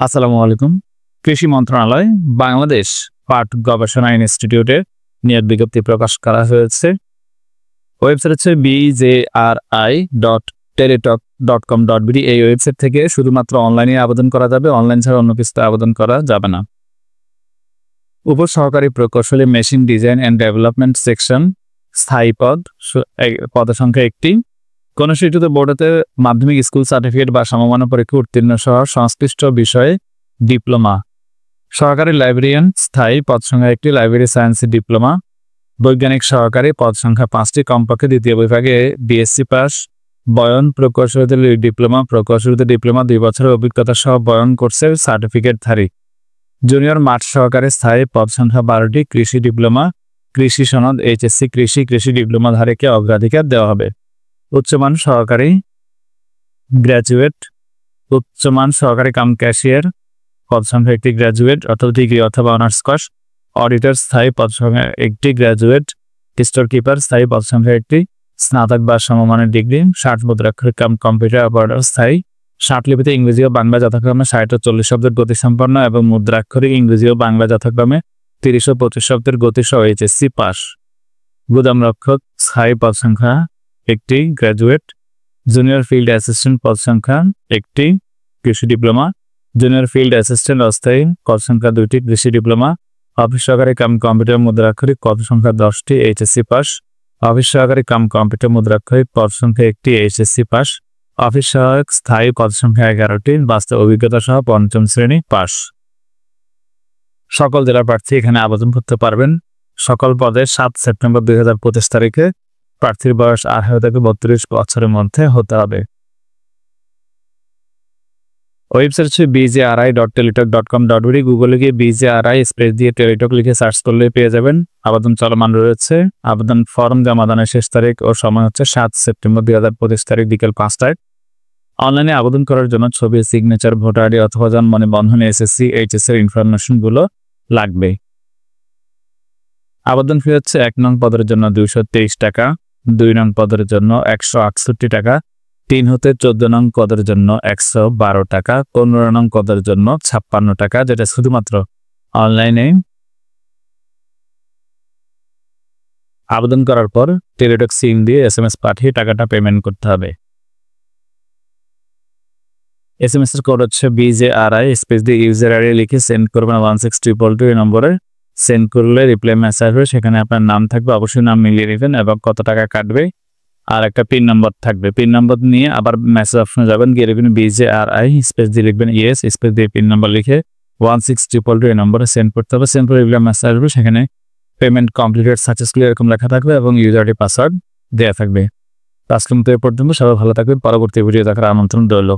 আসসালামু আলাইকুম। কৃষি মন্ত্রণালয় বাংলাদেশ পাট গবেষণা ইনস্টিটিউটের নিয়োগ বিজ্ঞপ্তি প্রকাশ করা হয়েছে। ওয়েবসাইট হচ্ছে bji.teletalk.com.bd। এই ওয়েবসাইট থেকে শুধুমাত্র অনলাইনে আবেদন করা যাবে, অনলাইন ছাড়া অন্য কিছুতে আবেদন করা যাবে না। উপসহকারী প্রকৌশলী machine design and development section স্থায়ী পদ সংখ্যা 1টি। কোন শিক্ষিত বোর্ডেতে মাধ্যমিক স্কুল সার্টিফিকেট বা সমমান পরীক্ষা উত্তীর্ণ সহ সংশ্লিষ্ট বিষয়ে ডিপ্লোমা। সহকারী লাইব্রেরিয়ান স্থায়ী পদ সংখ্যা 1টি, লাইব্রেরি সায়েন্সে ডিপ্লোমা। বৈজ্ঞানিক সহকারী পদ সংখ্যা 5টি, কমপক্ষে দ্বিতীয় বিভাগে বিএসসি পাস। বয়ন প্রকৌশলীতে ডিপ্লোমা, প্রকৌশলীতে ডিপ্লোমা 2 বছরের অভিজ্ঞতা সহ বয়ন কোর্সের সার্টিফিকেটধারী। জুনিয়র মাঠ সহকারী স্থায়ী পদ সংখ্যা 12টি, কৃষি ডিপ্লোমা, কৃষি সনদ এইচএসসি কৃষি ডিপ্লোমাধারীকে অগ্রাধিকার দেওয়া হবে। উচ্চমান সহকারী গ্র্যাজুয়েট, উচ্চমান সহকারী কাম ক্যাশিয়ার পদ সংখ্যা 1টি, গ্র্যাজুয়েট অথবা ডিগ্রি অথবা অনার্স পাস। অডিটর স্থায়ী পদ সংখ্যা 1টি, গ্র্যাজুয়েট। স্টোর কিপার স্থায়ী পদ সংখ্যা 1টি, স্নাতক বা সমমানের ডিগ্রি। 60 মুদ্রাক্ষরিক কাম কম্পিউটার অপারেটর স্থায়ী। 60 লিপিতে ইংরেজি ও বাংলা যথাক্রমে 60 ও 40 শব্দের গতিসম্পন্ন এবং মুদ্রাক্ষরিক ইংরেজি ও বাংলা যথাক্রমে 30 ও 25 শব্দের গতি সহ এইচএসসি পাস। গুদাম রক্ষক স্থায়ী পদ সংখ্যা 1টি, গ্র্যাজুয়েট। জুনিয়র ফিল্ড অ্যাসিস্ট্যান্ট পদ সংখ্যা 1টি, কৃষি ডিপ্লোমা। জুনিয়র ফিল্ড অ্যাসিস্ট্যান্ট অস্থায়ী পদ সংখ্যা 2টি, কৃষি ডিপ্লোমা। অফিস সহকারী কাম কম্পিউটার মুদ্রাক্ষরিক পদ সংখ্যা 10টি, এইচএসসি পাস। অফিস সহকারী কাম কম্পিউটার মুদ্রাক্ষরিক পদ সংখ্যা 1টি, এইচএসসি পাস। অফিস সহায়ক স্থায়ী পদ সংখ্যা 11টি, বাস্তব অভিজ্ঞতা সহ 5ম শ্রেণী পাস। সকল জেলার প্রার্থী এখানে আবেদন করতে পারবেন। সকল পদে 7 সেপ্টেম্বর 2025 তারিখে প্রার্থীর বয়স 18 থেকে 32 বছরের মধ্যে হতে হবে। ওয়েবসাইট হচ্ছে bji.teletalk.com.bd। গুগলে গিয়ে bji স্পেস দিয়ে টেলিটক লিখে সার্চ করলে পেয়ে যাবেন। আবেদন চলমান রয়েছে। আবেদন ফর্ম জমা দানের শেষ তারিখ ও সময় হচ্ছে 7 সেপ্টেম্বর 2025 তারিখ বিকেল 5টায়। অনলাইনে আবেদন করার জন্য ছবি, সিগনেচার, ভোটার আইডি অথবা জন্ম নিবন্ধন, এসএসসি এইচএস এর ইনফরমেশনগুলো লাগবে। আবেদন ফি হচ্ছে 1 নং পদের জন্য 223 টাকা, 2 নং পদের জন্য 168 টাকা, 3 হতে 14 নং পদের জন্য 112 টাকা, 15 নং পদের জন্য 56 টাকা, যেটা শুধুমাত্র অনলাইনে আবেদন করার পর টেলিটক সিম দিয়ে এসএমএস পাঠিয়ে টাকাটা পেমেন্ট করতে হবে। এসএমএস এর কোড হচ্ছে BJRI স্পেস দিয়ে ইউজার আইডি লিখে সেন্ড করবেন 16222 এই নম্বরে। সেন্ড করলে রিপ্লাই মেসেজ আসবে, সেখানে আপনার নাম থাকবে, অবশ্যই নাম মিলিয়ে নেবেন এবং কত টাকা কাটবে আর একটা পিন নাম্বার থাকবে। পিন নাম্বার নিয়ে আবার মেসেজ অপশনে যাবেন, গিয়ে লিখবেন BJRI স্পেস দিয়ে লিখবেন ইয়েস স্পেস দিয়ে পিন নাম্বার লিখে 16222 এই নম্বরে সেন্ড করতে হবে। সেন্ড করে রিপ্লাই মেসেজ আসবে, সেখানে পেমেন্ট কমপ্লিটেড সাকসেসফুলি এরকম লেখা থাকবে এবং ইউজার আইডি পাসওয়ার্ড দেওয়া থাকবে। আজকের মতো এ পর্যন্ত, সবাই ভালো থাকবেন। পরবর্তী ভিডিও দেখার আমন্ত্রণ রইল।